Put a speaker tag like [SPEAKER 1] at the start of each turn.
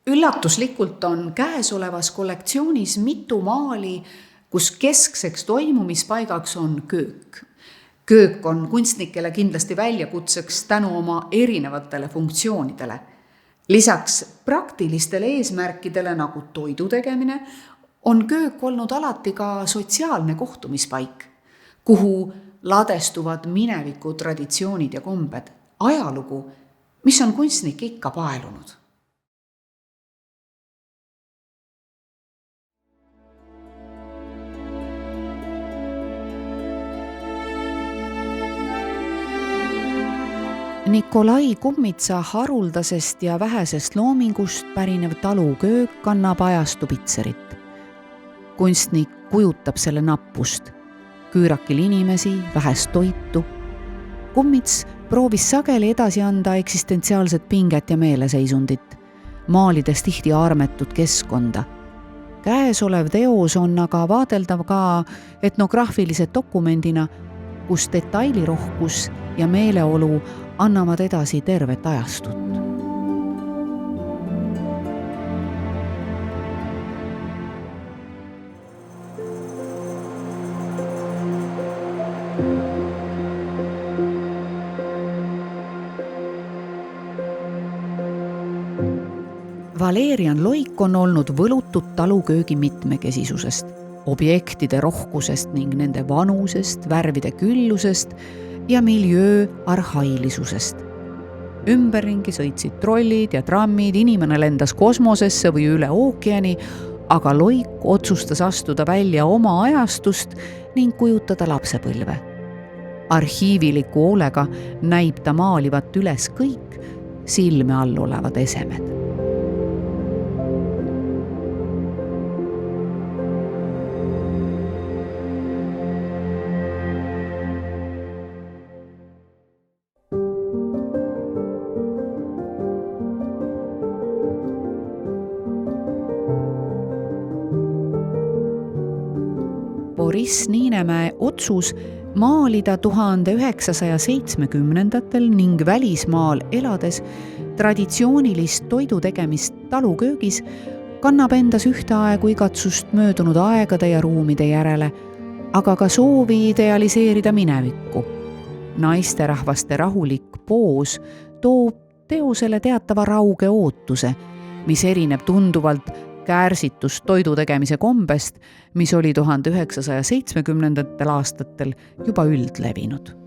[SPEAKER 1] Üllatuslikult on käesolevas kollektsioonis mitu maali, kus keskseks toimumispaigaks on köök. Köök on kunstnikele kindlasti väljakutseks tänu oma erinevatele funktsioonidele. Lisaks praktilistele eesmärkidele nagu toidu tegemine on köök olnud alati ka sotsiaalne kohtumispaik, kuhu ladestuvad mineviku traditsioonid ja kombed, ajalugu, mis on kunstnik ikka paelunud. Nikolai Kummitsa haruldasest ja vähesest loomingust pärinev taluköök kannab ajastu pitserit. Kunstnik kujutab selle nappust, küürakil inimesi, vähest toitu. Kummits proovis sageli edasi anda eksistentsiaalset pinget ja meeleseisundit, maalides tihti armetut keskkonda. Käesolev teos on aga vaadeldav ka etnograafilise dokumendina, kus detailirohkus ja meeleolu annavad edasi tervet ajastut. Valerian Loik on olnud võlutud taluköögi mitmekesisusest, objektide rohkusest ning nende vanusest, värvide küllusest ja miljöö arhailisusest. Ümberringi sõitsid trollid ja trammid, inimene lendas kosmosesse või üle ookeani, aga Loik otsustas astuda välja oma ajastust ning kujutada lapsepõlve. Arhiiviliku hoolega näib ta maalivat üles kõik silme all olevad esemed. Boris Niinemäe otsus maalida 1970-ndatel ning välismaal elades traditsioonilist toidu tegemist taluköögis kannab endas ühtaegu igatsust möödunud aegade ja ruumide järele, aga ka soovi idealiseerida minevikku. Naisterahvaste rahulik poos toob teosele teatava rauge ootuse, mis erineb tunduvalt kärsitust toidu tegemise kombest, mis oli 1970 aastatel juba üldlevinud.